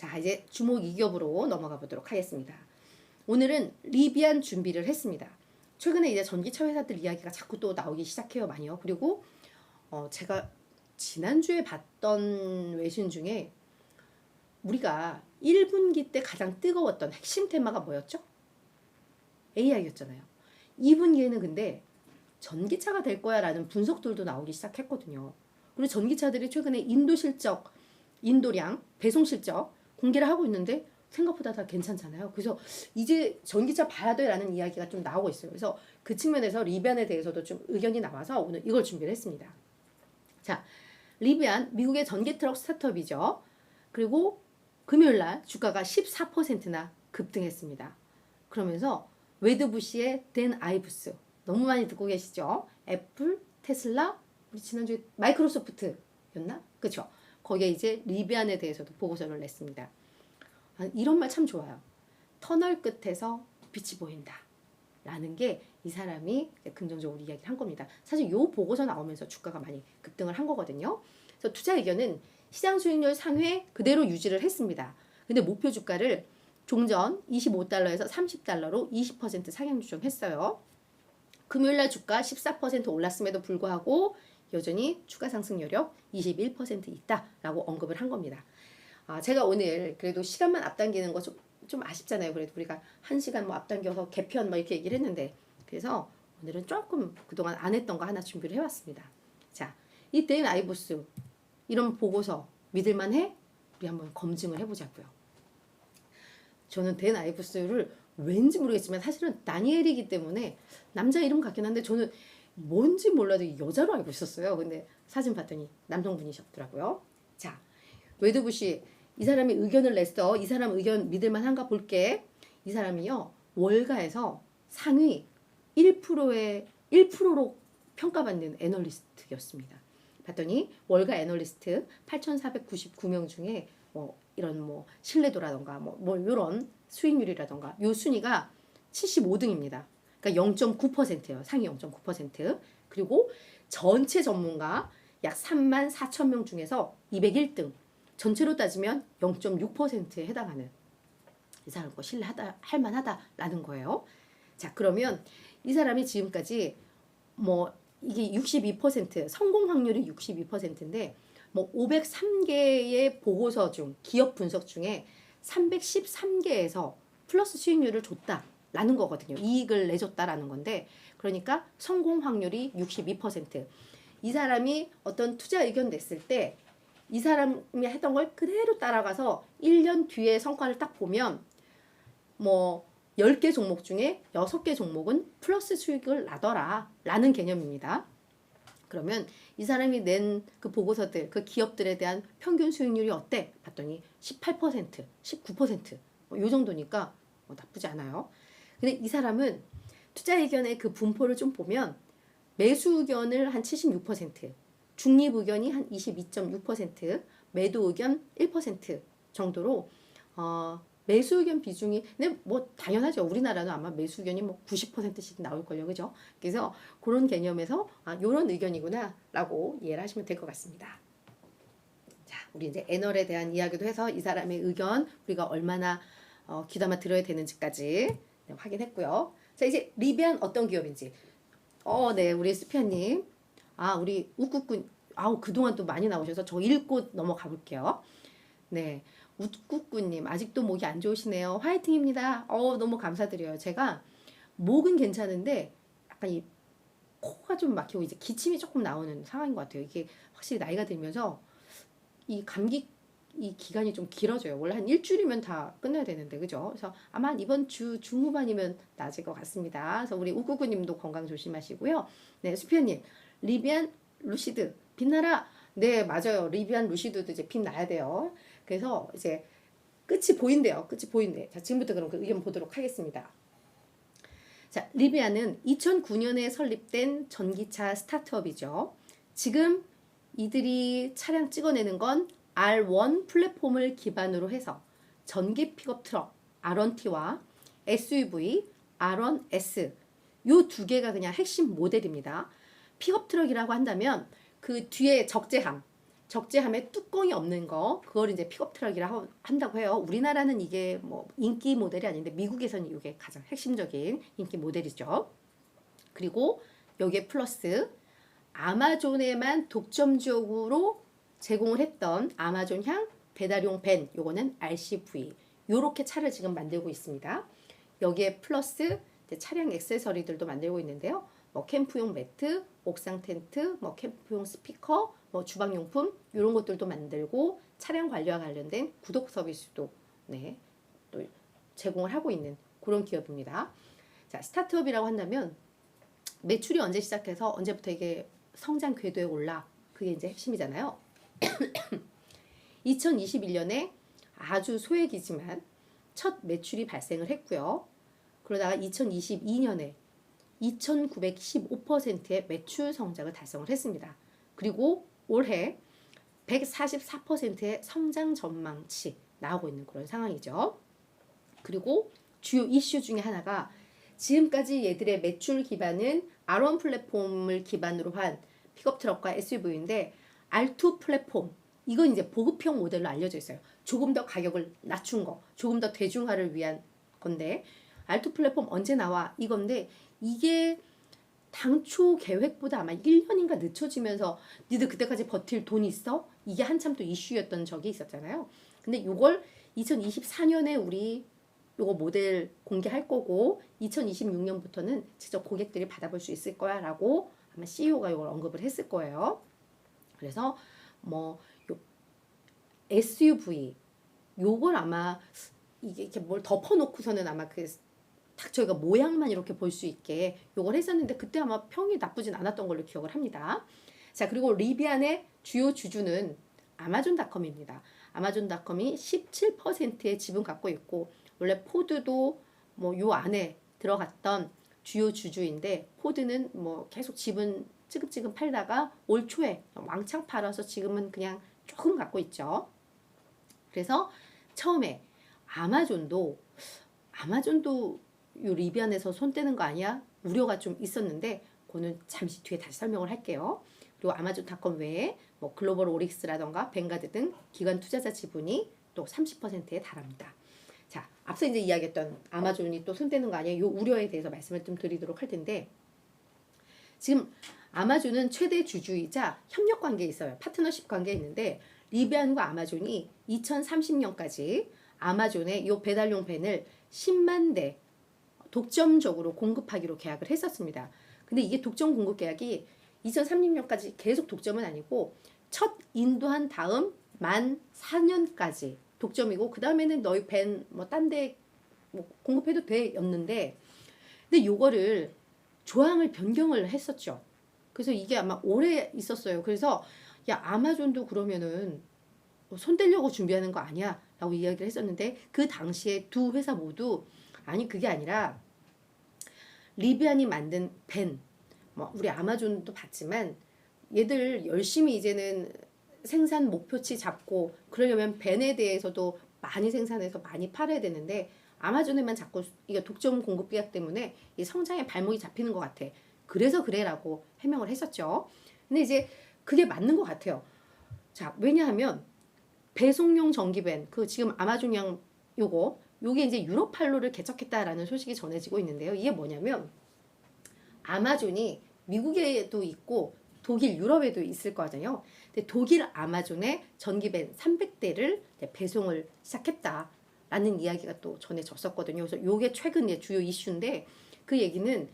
자, 이제 주목 2겹으로 넘어가 보도록 하겠습니다. 오늘은 리비안 준비를 했습니다. 최근에 이제 전기차 회사들 이야기가 자꾸 또 나오기 시작해요, 많이요. 그리고 제가 지난주에 봤던 외신 중에 우리가 1분기 때 가장 뜨거웠던 핵심 테마가 뭐였죠? AI였잖아요. 2분기에는 근데 전기차가 될 거야 라는 분석들도 나오기 시작했거든요. 그리고 전기차들이 최근에 인도 실적, 인도량, 배송 실적 공개를 하고 있는데 생각보다 다 괜찮잖아요. 그래서 이제 전기차 봐야 돼 라는 이야기가 좀 나오고 있어요. 그래서 그 측면에서 리비안에 대해서도 좀 의견이 나와서 오늘 이걸 준비를 했습니다. 자, 리비안 미국의 전기 트럭 스타트업이죠. 그리고 금요일날 주가가 14%나 급등했습니다. 그러면서 웨드부시의 댄 아이브스 너무 많이 듣고 계시죠? 애플, 테슬라, 우리 지난주에 마이크로소프트였나? 그쵸? 거기에 이제 리비안에 대해서도 보고서를 냈습니다. 이런 말 참 좋아요. 터널 끝에서 빛이 보인다. 라는 게 이 사람이 긍정적으로 이야기를 한 겁니다. 사실 이 보고서 나오면서 주가가 많이 급등을 한 거거든요. 그래서 투자 의견은 시장 수익률 상회 그대로 유지를 했습니다. 근데 목표 주가를 종전 25달러에서 30달러로 20% 상향 조정했어요. 금요일날 주가 14% 올랐음에도 불구하고 여전히 추가 상승 여력 21% 있다라고 언급을 한 겁니다. 제가 오늘 그래도 시간만 앞당기는 거 좀 아쉽잖아요. 그래도 우리가 1시간 뭐 앞당겨서 개편 뭐 이렇게 얘기를 했는데 그래서 오늘은 조금 그동안 안 했던 거 하나 준비를 해왔습니다. 자, 이 댄 아이브스 이런 보고서 믿을만해? 우리 한번 검증을 해보자고요. 저는 댄 아이브스를 왠지 모르겠지만 사실은 다니엘이기 때문에 남자 이름 같긴 한데 저는 뭔지 몰라도 여자로 알고 있었어요. 근데 사진 봤더니 남성분이셨더라고요. 자, 웨드부시 이 사람이 의견을 냈어. 이 사람 의견 믿을만한가 볼게. 이 사람이요 월가에서 상위 1%로 평가받는 애널리스트였습니다. 봤더니 월가 애널리스트 8,499명 중에 뭐 이런 뭐 신뢰도라던가 뭐 이런 수익률이라던가 요 순위가 75등입니다. 그러니까 0.9%예요. 상위 0.9%. 그리고 전체 전문가 약 34,000명 중에서 201등. 전체로 따지면 0.6%에 해당하는 이 사람 거 신뢰할 만하다라는 거예요. 자, 그러면 이 사람이 지금까지 뭐 이게 62% 성공 확률이 62%인데 뭐 503개의 보고서 중 기업 분석 중에 313개에서 플러스 수익률을 줬다라는 거거든요. 이익을 내줬다라는 건데 그러니까 성공 확률이 62%. 이 사람이 어떤 투자 의견 냈을 때 이 사람이 했던 걸 그대로 따라가서 1년 뒤에 성과를 딱 보면 뭐 10개 종목 중에 6개 종목은 플러스 수익을 나더라 라는 개념입니다. 그러면 이 사람이 낸 그 보고서들, 그 기업들에 대한 평균 수익률이 어때? 봤더니 18%, 19%, 요 정도니까 나쁘지 않아요. 근데 이 사람은 투자 의견의 그 분포를 좀 보면 매수 의견을 한 76%, 중립 의견이 한 22.6%, 매도 의견 1% 정도로 매수 의견 비중이 근데 뭐 당연하죠. 우리나라는 아마 매수 의견이 뭐 90%씩 나올 걸요. 그죠? 그래서 그런 개념에서 요런 의견이구나라고 이해를 하시면 될 것 같습니다. 자, 우리 이제 애널에 대한 이야기도 해서 이 사람의 의견 우리가 얼마나 귀담아 들어야 되는지까지 확인했고요. 자, 이제 리비안 어떤 기업인지. 네, 우리 스피아님. 우리 웃구꾼. 그동안 또 많이 나오셔서 저 읽고 넘어가 볼게요. 네. 웃구꾼님 아직도 목이 안 좋으시네요. 화이팅입니다. 너무 감사드려요. 제가 목은 괜찮은데 약간 이 코가 좀 막히고 이제 기침이 조금 나오는 상황인 것 같아요. 이게 확실히 나이가 들면서 이 감기 이 기간이 좀 길어져요. 원래 한 일주일이면 다 끝나야 되는데 그죠? 그래서 아마 이번 주 중후반이면 나아질 것 같습니다. 그래서 우리 웃구꾼님도 건강 조심하시고요. 네, 수피아님 리비안 루시드 빛나라. 네, 맞아요. 리비안 루시드도 이제 빛나야 돼요. 그래서 이제 끝이 보인대요. 끝이 보인대. 자, 지금부터 그럼 그 의견 보도록 하겠습니다. 자, 리비안은 2009년에 설립된 전기차 스타트업이죠. 지금 이들이 차량 찍어내는 건 R1 플랫폼을 기반으로 해서 전기 픽업 트럭 R1T와 SUV R1S 요 두 개가 그냥 핵심 모델입니다. 픽업 트럭이라고 한다면 그 뒤에 적재함 적재함에 뚜껑이 없는 거, 그걸 이제 픽업 트럭이라 한다고 해요. 우리나라는 이게 뭐 인기 모델이 아닌데 미국에서는 이게 가장 핵심적인 인기 모델이죠. 그리고 여기에 플러스 아마존에만 독점적으로 제공을 했던 아마존향 배달용 밴, 요거는 RCV, 요렇게 차를 지금 만들고 있습니다. 여기에 플러스 차량 액세서리들도 만들고 있는데요. 뭐 캠프용 매트, 옥상 텐트, 뭐 캠프용 스피커, 뭐 주방용품 이런 것들도 만들고 차량 관리와 관련된 구독 서비스도 네, 또 제공을 하고 있는 그런 기업입니다. 자, 스타트업이라고 한다면 매출이 언제 시작해서 언제부터 이게 성장 궤도에 올라, 그게 이제 핵심이잖아요. 2021년에 아주 소액이지만 첫 매출이 발생을 했고요. 그러다가 2022년에 2915%의 매출 성장을 달성을 했습니다. 그리고 올해 144%의 성장 전망치 나오고 있는 그런 상황이죠. 그리고 주요 이슈 중에 하나가 지금까지 얘들의 매출 기반은 R1 플랫폼을 기반으로 한 픽업 트럭과 SUV인데 R2 플랫폼, 이건 이제 보급형 모델로 알려져 있어요. 조금 더 가격을 낮춘 거, 조금 더 대중화를 위한 건데 R2 플랫폼 언제 나와? 이건데 이게 당초 계획보다 아마 1년인가 늦춰지면서 니들 그때까지 버틸 돈 있어? 이게 한참 또 이슈였던 적이 있었잖아요. 근데 요걸 2024년에 우리 요거 모델 공개할 거고 2026년부터는 직접 고객들이 받아볼 수 있을 거야 라고 아마 CEO가 이걸 언급을 했을 거예요. 그래서 뭐 요 SUV 요걸 아마 이게 이렇게 뭘 덮어놓고서는 아마 그 딱 저희가 모양만 이렇게 볼 수 있게 요걸 했었는데 그때 아마 평이 나쁘진 않았던 걸로 기억을 합니다. 자, 그리고 리비안의 주요 주주는 아마존닷컴입니다. 아마존닷컴이 17%의 지분 갖고 있고 원래 포드도 뭐 요 안에 들어갔던 주요 주주인데 포드는 뭐 계속 지분 찌급찌급 팔다가 올 초에 왕창 팔아서 지금은 그냥 조금 갖고 있죠. 그래서 처음에 아마존도 요 리비안에서 손 떼는 거 아니야? 우려가 좀 있었는데 그거는 잠시 뒤에 다시 설명을 할게요. 그리고 아마존닷컴 외에 뭐 글로벌 오릭스라던가 뱅가드 등 기관 투자자 지분이 또 30%에 달합니다. 자, 앞서 이제 이야기했던 아마존이 또 손 떼는 거 아니야? 요 우려에 대해서 말씀을 좀 드리도록 할 텐데 지금 아마존은 최대 주주이자 협력 관계에 있어요. 파트너십 관계에 있는데 리비안과 아마존이 2030년까지 아마존의 요 배달용 밴을 10만 대 독점적으로 공급하기로 계약을 했었습니다. 근데 이게 독점 공급 계약이 2030년까지 계속 독점은 아니고 첫 인도한 다음 만 4년까지 독점이고 그 다음에는 너희 밴 뭐 딴 데 뭐 공급해도 돼였는데 근데 요거를 조항을 변경을 했었죠. 그래서 이게 아마 오래 있었어요. 그래서 야 아마존도 그러면은 손 떼려고 준비하는 거 아니야? 라고 이야기를 했었는데 그 당시에 두 회사 모두 아니 그게 아니라 리비안이 만든 밴, 뭐 우리 아마존도 봤지만 얘들 열심히 이제는 생산 목표치 잡고 그러려면 밴에 대해서도 많이 생산해서 많이 팔아야 되는데 아마존에만 자꾸 이게 독점 공급 계약 때문에 이 성장에 발목이 잡히는 것 같아. 그래서 그래라고 해명을 했었죠. 근데 이제 그게 맞는 것 같아요. 자, 왜냐하면 배송용 전기밴, 그 지금 아마존양 요게 이제 유럽판로를 개척했다라는 소식이 전해지고 있는데요. 이게 뭐냐면 아마존이 미국에도 있고 독일, 유럽에도 있을 거잖아요. 근데 독일 아마존의 전기밴 300대를 배송을 시작했다라는 이야기가 또 전해졌었거든요. 그래서 요게 최근의 주요 이슈인데 그 얘기는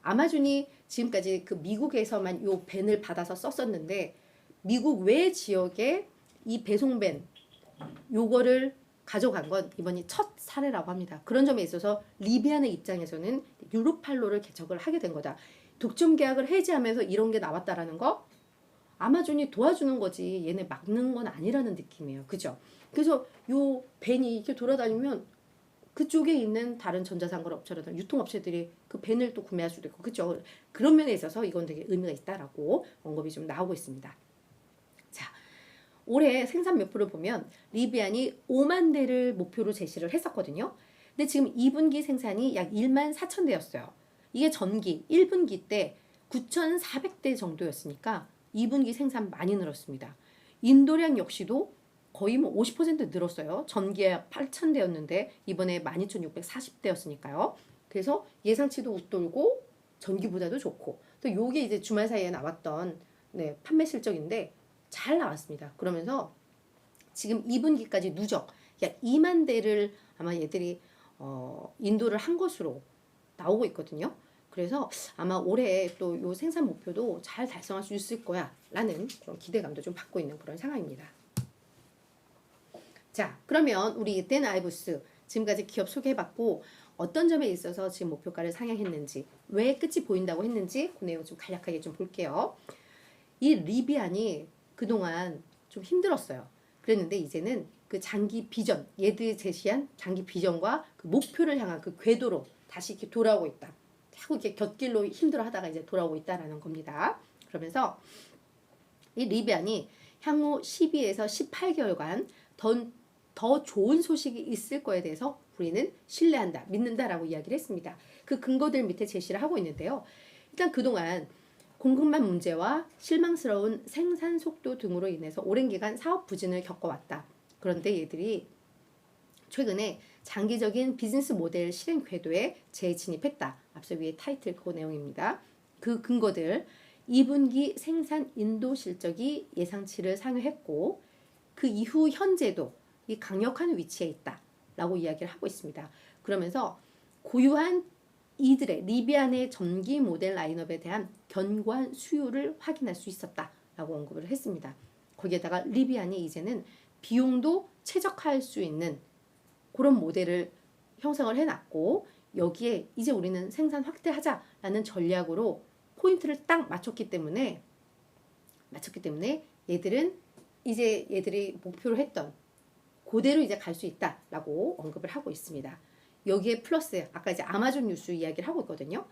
아마존이 지금까지 그 미국에서만 요 밴을 받아서 썼었는데 미국 외 지역에 이 배송밴 요거를 가져간 건 이번이 첫 사례라고 합니다. 그런 점에 있어서 리비안의 입장에서는 유로팔로를 개척을 하게 된 거다. 독점 계약을 해지하면서 이런 게 나왔다라는 거 아마존이 도와주는 거지 얘네 막는 건 아니라는 느낌이에요. 그죠? 그래서 요 밴이 이렇게 돌아다니면 그쪽에 있는 다른 전자상거래 업체라든가 유통업체들이 그 밴을 또 구매할 수도 있고 그죠? 그런 면에 있어서 이건 되게 의미가 있다라고 언급이 좀 나오고 있습니다. 자, 올해 생산 몇%를 보면 리비안이 5만 대를 목표로 제시를 했었거든요. 근데 지금 2분기 생산이 약 1만 4천 대였어요. 이게 전기 1분기 때 9,400대 정도였으니까 2분기 생산 많이 늘었습니다. 인도량 역시도 거의 뭐 50% 늘었어요. 전기에 8,000대였는데 이번에 12,640대였으니까요. 그래서 예상치도 웃돌고 전기보다도 좋고 또 요게 이제 주말 사이에 나왔던 네, 판매 실적인데 잘 나왔습니다. 그러면서 지금 2분기까지 누적 약 2만 대를 아마 얘들이 인도를 한 것으로 나오고 있거든요. 그래서 아마 올해 또 요 생산 목표도 잘 달성할 수 있을 거야 라는 그런 기대감도 좀 받고 있는 그런 상황입니다. 자, 그러면 우리 댄 아이브스 지금까지 기업 소개해봤고 어떤 점에 있어서 지금 목표가를 상향했는지 왜 끝이 보인다고 했는지 그 내용 좀 간략하게 좀 볼게요. 이 리비안이 그동안 좀 힘들었어요. 그랬는데 이제는 그 장기 비전, 얘들이 제시한 장기 비전과 그 목표를 향한 그 궤도로 다시 이렇게 돌아오고 있다. 자꾸 이렇게 곁길로 힘들어하다가 이제 돌아오고 있다라는 겁니다. 그러면서 이 리비안이 향후 12에서 18개월간 더 좋은 소식이 있을 거에 대해서 우리는 신뢰한다, 믿는다라고 이야기를 했습니다. 그 근거들 밑에 제시를 하고 있는데요. 일단 그동안 공급망 문제와 실망스러운 생산 속도 등으로 인해서 오랜 기간 사업 부진을 겪어왔다. 그런데 얘들이 최근에 장기적인 비즈니스 모델 실행 궤도에 재진입했다. 앞서 위에 타이틀 그 내용입니다. 그 근거들 2분기 생산 인도 실적이 예상치를 상회했고 그 이후 현재도 이 강력한 위치에 있다라고 이야기를 하고 있습니다. 그러면서 고유한 이들의 리비안의 전기 모델 라인업에 대한 견고한 수요를 확인할 수 있었다라고 언급을 했습니다. 거기에다가 리비안이 이제는 비용도 최적화할 수 있는 그런 모델을 형성을 해놨고 여기에 이제 우리는 생산 확대하자라는 전략으로 포인트를 딱 맞췄기 때문에 얘들은 이제 얘들이 목표로 했던 그대로 이제 갈 수 있다라고 언급을 하고 있습니다. 여기에 플러스 아까 이제 아마존 뉴스 이야기를 하고 있거든요.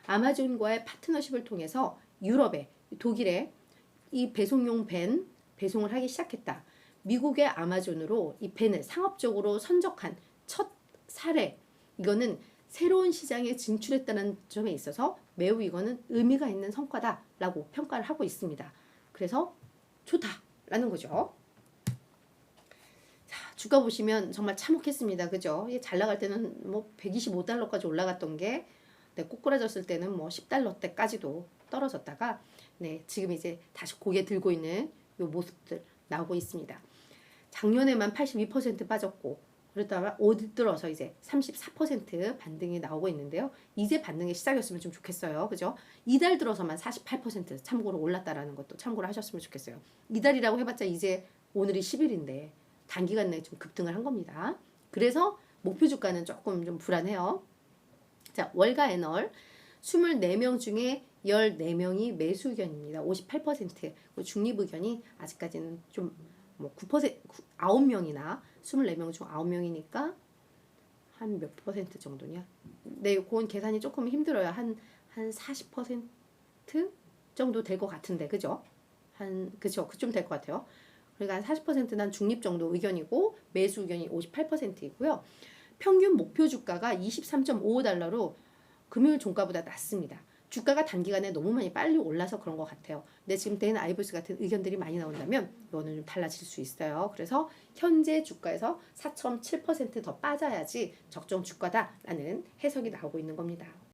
아마존과의 파트너십을 통해서 유럽에 독일에 이 배송용 밴 배송을 하기 시작했다. 미국의 아마존으로 이 밴을 상업적으로 선적한 첫 사례. 이거는 새로운 시장에 진출했다는 점에 있어서 매우 이거는 의미가 있는 성과다라고 평가를 하고 있습니다. 그래서 좋다라는 거죠. 자, 주가 보시면 정말 참혹했습니다. 그죠? 잘 나갈 때는 뭐 125달러까지 올라갔던 게 네, 꼬꾸라졌을 때는 뭐 10달러대까지도 떨어졌다가 네, 지금 이제 다시 고개 들고 있는 요 모습들 나오고 있습니다. 작년에만 82% 빠졌고 그러다가 올 들어서 이제 34% 반등이 나오고 있는데요. 이제 반등의 시작이었으면 좀 좋겠어요. 그죠? 이달 들어서만 48% 참고로 올랐다라는 것도 참고로 하셨으면 좋겠어요. 이달이라고 해봤자 이제 오늘이 10일인데 단기간 내에 좀 급등을 한 겁니다. 그래서 목표 주가는 조금 좀 불안해요. 자, 월가 애널 24명 중에 14명이 매수 의견입니다. 58%. 중립 의견이 아직까지는 좀 뭐 9%, 9명이나 24명 중 9명이니까 한 몇 퍼센트 정도냐? 네, 그건 계산이 조금 힘들어요. 한 40% 정도 될 것 같은데, 그죠? 그죠? 그쯤 될 것 같아요. 그러니까 40%는 중립 정도 의견이고 매수 의견이 58%이고요. 평균 목표 주가가 23.55달러로 금요일 종가보다 낮습니다. 주가가 단기간에 너무 많이 빨리 올라서 그런 것 같아요. 근데 지금 댄 아이브스 같은 의견들이 많이 나온다면 이거는 좀 달라질 수 있어요. 그래서 현재 주가에서 4.7% 더 빠져야지 적정 주가다라는 해석이 나오고 있는 겁니다.